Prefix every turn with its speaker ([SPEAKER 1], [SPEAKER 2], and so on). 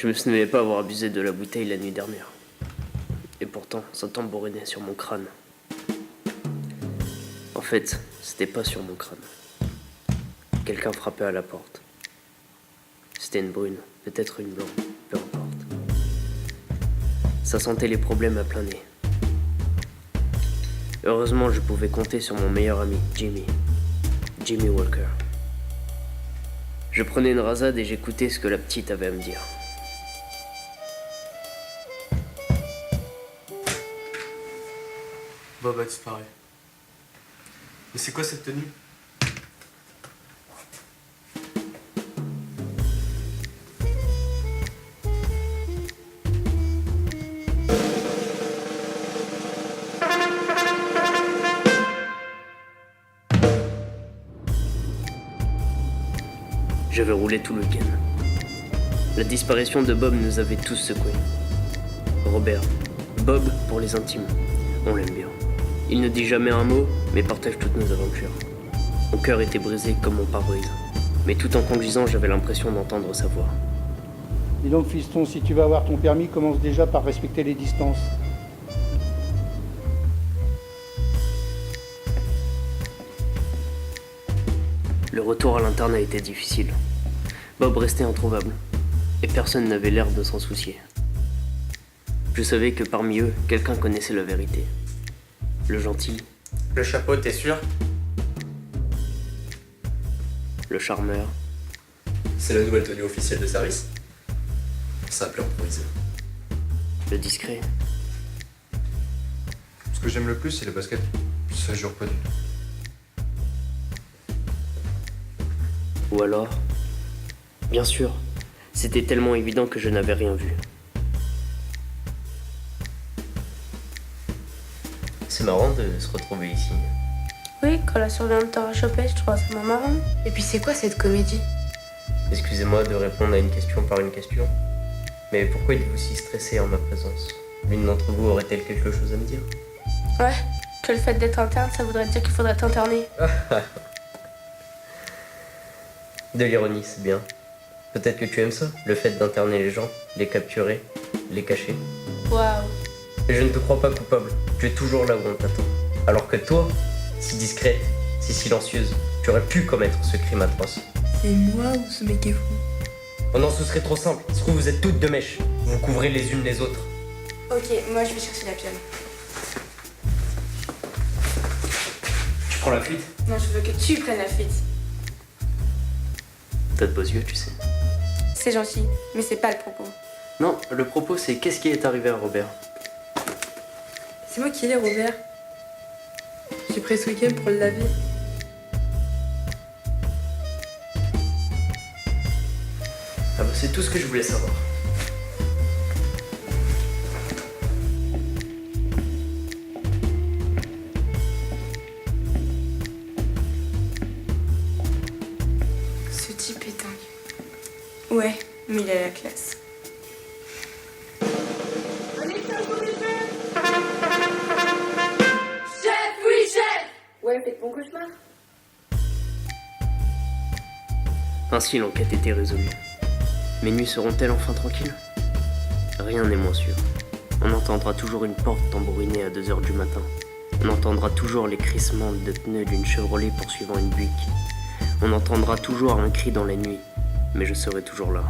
[SPEAKER 1] Je me souvenais pas avoir abusé de la bouteille la nuit dernière. Et pourtant, ça tambourinait sur mon crâne. En fait, c'était pas sur mon crâne. Quelqu'un frappait à la porte. C'était une brune, peut-être une blonde, peu importe. Ça sentait les problèmes à plein nez. Heureusement, je pouvais compter sur mon meilleur ami, Jimmy Walker. Je prenais une rasade et j'écoutais ce que la petite avait à me dire.
[SPEAKER 2] Bob a disparu. Mais c'est quoi cette tenue?
[SPEAKER 1] J'avais roulé tout le week-end. La disparition de Bob nous avait tous secoués. Robert, Bob pour les intimes, on l'aime bien. Il ne dit jamais un mot, mais partage toutes nos aventures. Mon cœur était brisé comme mon pare-brise. Mais tout en conduisant, j'avais l'impression d'entendre sa voix.
[SPEAKER 3] Dis donc, fiston, si tu vas avoir ton permis, commence déjà par respecter les distances.
[SPEAKER 1] Le retour à l'internat était difficile. Bob restait introuvable, et personne n'avait l'air de s'en soucier. Je savais que parmi eux, quelqu'un connaissait la vérité. Le gentil,
[SPEAKER 2] Le chapeau, t'es sûr?
[SPEAKER 1] le charmeur,
[SPEAKER 4] C'est la nouvelle tenue officielle de service. Simple et improvisé.
[SPEAKER 1] le discret,
[SPEAKER 5] Ce que j'aime le plus, c'est les baskets. Ça jure pas du tout.
[SPEAKER 1] ou alors... Bien sûr, c'était tellement évident que je n'avais rien vu. C'est marrant de se retrouver ici.
[SPEAKER 6] Oui, quand la surveillante t'aura chopé, je trouve ça marrant.
[SPEAKER 7] Et puis c'est quoi cette comédie?
[SPEAKER 1] Excusez-moi de répondre à une question par une question. Mais pourquoi êtes-vous si stressé en ma présence? L'une d'entre vous aurait-elle quelque chose à me dire?
[SPEAKER 6] Ouais, que le fait d'être interne, ça voudrait dire qu'il faudrait t'interner.
[SPEAKER 1] De l'ironie, c'est bien. Peut-être que tu aimes ça, le fait d'interner les gens, les capturer, les cacher.
[SPEAKER 6] Waouh.
[SPEAKER 1] Et je ne te crois pas coupable, tu es toujours là où on t'attend. Alors que toi, si discrète, si silencieuse, tu aurais pu commettre ce crime atroce.
[SPEAKER 7] C'est moi ou ce mec est fou?
[SPEAKER 1] Oh non, ce serait trop simple. Il se trouve, vous êtes toutes de mèche. Vous couvrez les unes les autres.
[SPEAKER 7] Ok, moi je vais chercher la piole.
[SPEAKER 1] Tu prends la fuite?
[SPEAKER 7] Non, je veux que tu prennes la fuite.
[SPEAKER 1] T'as de beaux yeux, tu sais.
[SPEAKER 7] C'est gentil, mais c'est pas le propos.
[SPEAKER 1] Non, le propos, c'est qu'est-ce qui est arrivé à Robert?
[SPEAKER 7] C'est moi qui l'ai, Robert. J'ai pris ce week-end pour le laver.
[SPEAKER 1] Ah bah c'est tout ce que je voulais savoir.
[SPEAKER 7] Ce type est dingue. Ouais, mais il a la classe. Ouais, faites bon cauchemar.
[SPEAKER 1] Ainsi, l'enquête était résolue. Mes nuits seront-elles enfin tranquilles? Rien n'est moins sûr. On entendra toujours une porte tambouriner à 2h du matin. On entendra toujours les crissements de pneus d'une Chevrolet poursuivant une Buick. On entendra toujours un cri dans la nuit. Mais je serai toujours là,